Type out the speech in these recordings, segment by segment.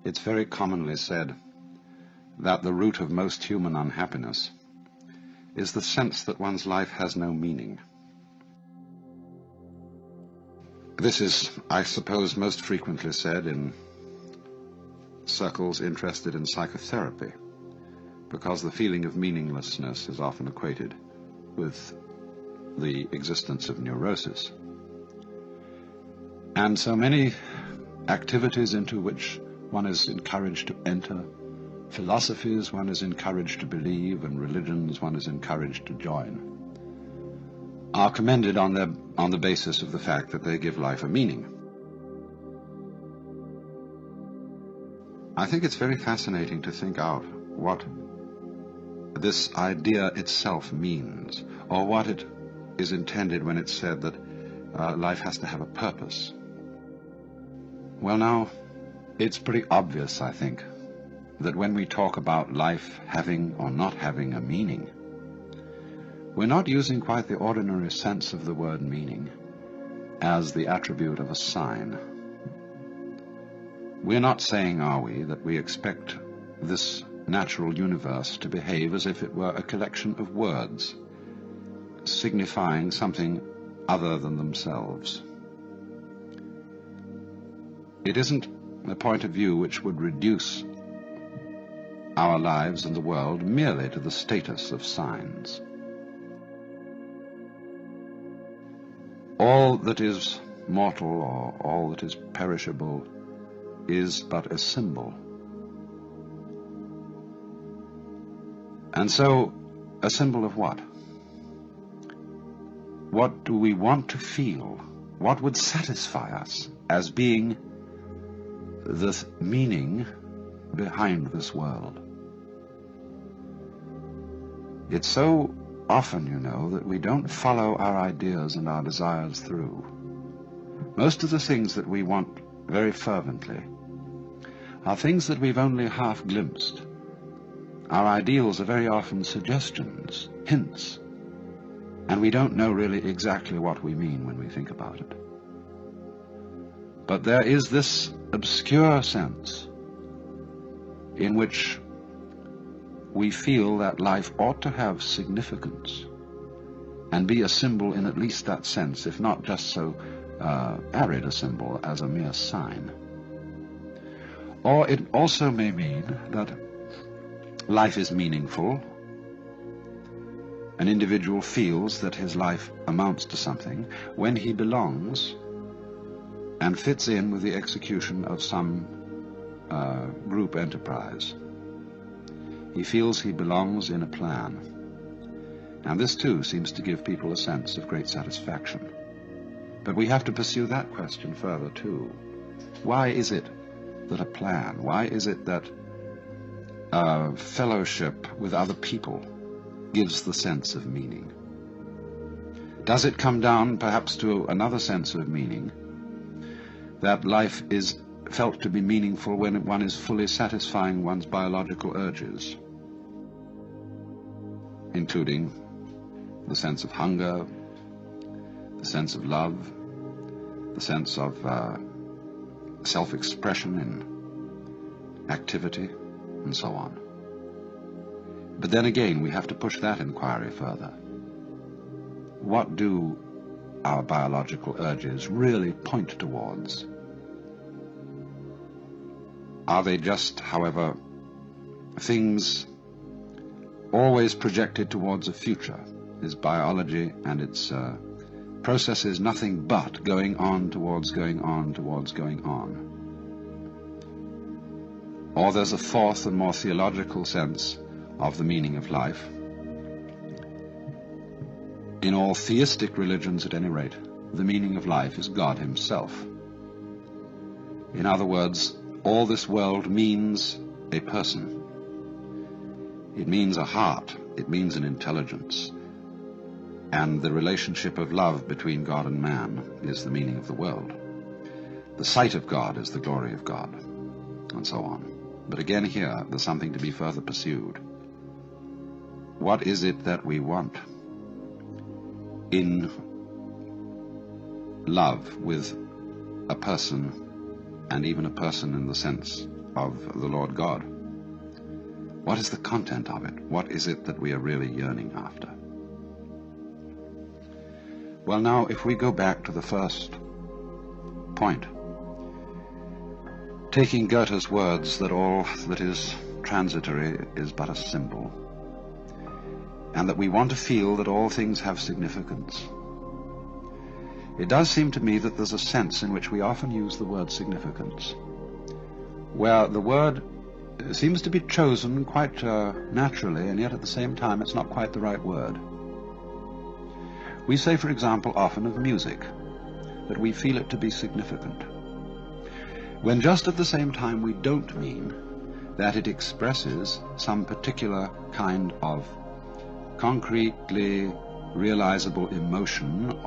It's very commonly said that the root of most human unhappiness is the sense that one's life has no meaning. This is, I suppose, most frequently said in circles interested in psychotherapy, because the feeling of meaninglessness is often equated with the existence of neurosis. And so many activities into which one is encouraged to enter, philosophies one is encouraged to believe, and religions one is encouraged to join, are commended on the basis of the fact that they give life a meaning. I think it's very fascinating to think out what this idea itself means, or what it is intended when it's said that life has to have a purpose. Well, now, it's pretty obvious, I think, that when we talk about life having or not having a meaning, we're not using quite the ordinary sense of the word meaning as the attribute of a sign. We're not saying, are we, that we expect this natural universe to behave as if it were a collection of words, signifying something other than themselves. It isn't a point of view which would reduce our lives and the world merely to the status of signs. All that is mortal, or all that is perishable, is but a symbol. And so, a symbol of what? What do we want to feel? What would satisfy us as being the meaning behind this world? It's so often, you know, that we don't follow our ideas and our desires through. Most of the things that we want very fervently are things that we've only half glimpsed. Our ideals are very often suggestions, hints, and we don't know really exactly what we mean when we think about it. But there is this obscure sense in which we feel that life ought to have significance and be a symbol in at least that sense, if not just so arid a symbol as a mere sign. Or it also may mean that life is meaningful. An individual feels that his life amounts to something when he belongs and fits in with the execution of some group enterprise. He feels he belongs in a plan. And this too seems to give people a sense of great satisfaction. But we have to pursue that question further too. Why is it that a plan, why is it that fellowship with other people gives the sense of meaning? Does it come down perhaps to another sense of meaning, that life is felt to be meaningful when one is fully satisfying one's biological urges, including the sense of hunger, the sense of love, the sense of self-expression in activity, and so on. But then again, we have to push that inquiry further. What do our biological urges really point towards? Are they just, however, things always projected towards a future? Is biology and its processes nothing but going on towards going on towards going on? Or there's a fourth and more theological sense of the meaning of life. In all theistic religions, at any rate, the meaning of life is God himself. In other words, all this world means a person. It means a heart. It means an intelligence. And the relationship of love between God and man is the meaning of the world. The sight of God is the glory of God, and so on. But again here, there's something to be further pursued. What is it that we want in love with a person, and even a person in the sense of the Lord God. What is the content of it? What is it that we are really yearning after? Well, now, if we go back to the first point, taking Goethe's words that all that is transitory is but a symbol, and that we want to feel that all things have significance, it does seem to me that there's a sense in which we often use the word significance, where the word seems to be chosen quite naturally, and yet at the same time it's not quite the right word. We say, for example, often of music, that we feel it to be significant, when just at the same time we don't mean that it expresses some particular kind of concretely realizable emotion,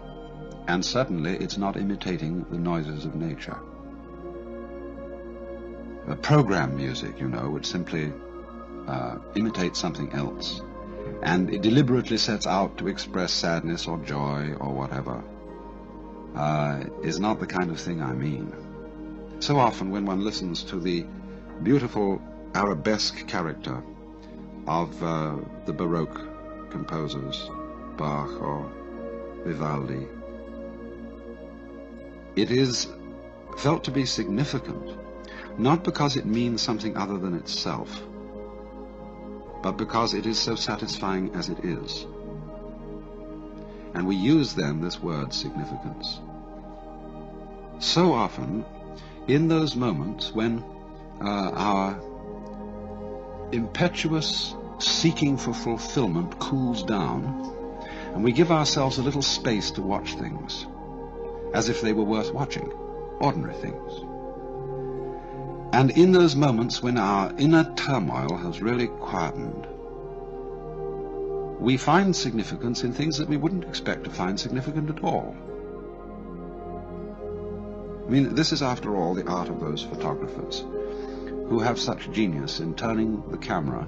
and certainly it's not imitating the noises of nature. Program music, you know, would simply imitate something else, and it deliberately sets out to express sadness or joy or whatever, is not the kind of thing I mean. So often when one listens to the beautiful arabesque character of the Baroque composers, Bach or Vivaldi, it is felt to be significant, not because it means something other than itself, but because it is so satisfying as it is. And we use then this word significance. So often, in those moments when our impetuous seeking for fulfillment cools down, and we give ourselves a little space to watch things, as if they were worth watching, ordinary things. And in those moments when our inner turmoil has really quietened, we find significance in things that we wouldn't expect to find significant at all. I mean, this is after all the art of those photographers who have such genius in turning the camera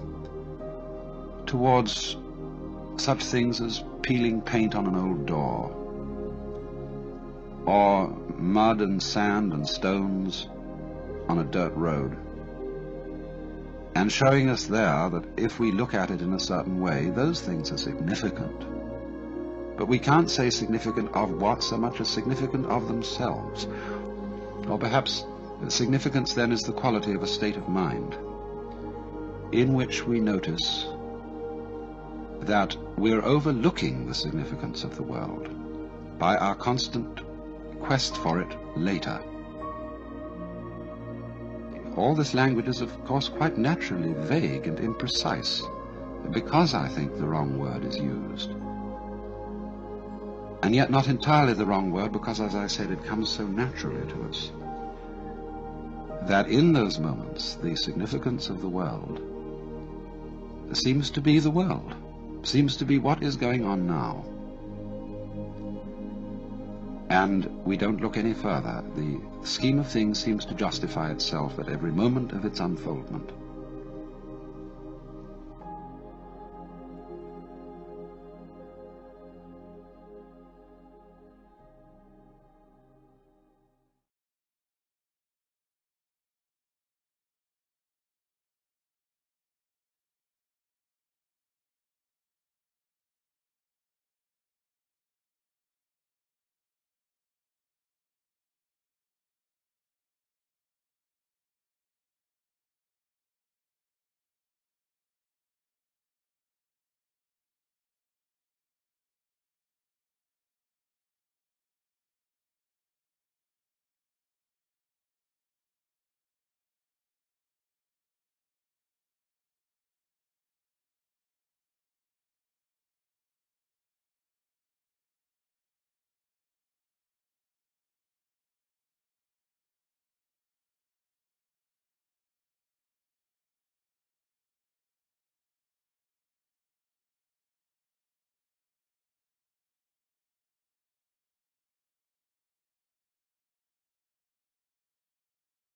towards such things as peeling paint on an old door, or mud and sand and stones on a dirt road, and showing us there that if we look at it in a certain way, those things are significant. But we can't say significant of what so much as significant of themselves. Or perhaps significance then is the quality of a state of mind in which we notice that we're overlooking the significance of the world by our constant quest for it later. All this language is, of course, quite naturally vague and imprecise, because I think the wrong word is used. And yet not entirely the wrong word, because, as I said, it comes so naturally to us that in those moments the significance of the world seems to be the world, seems to be what is going on now. And we don't look any further. The scheme of things seems to justify itself at every moment of its unfoldment.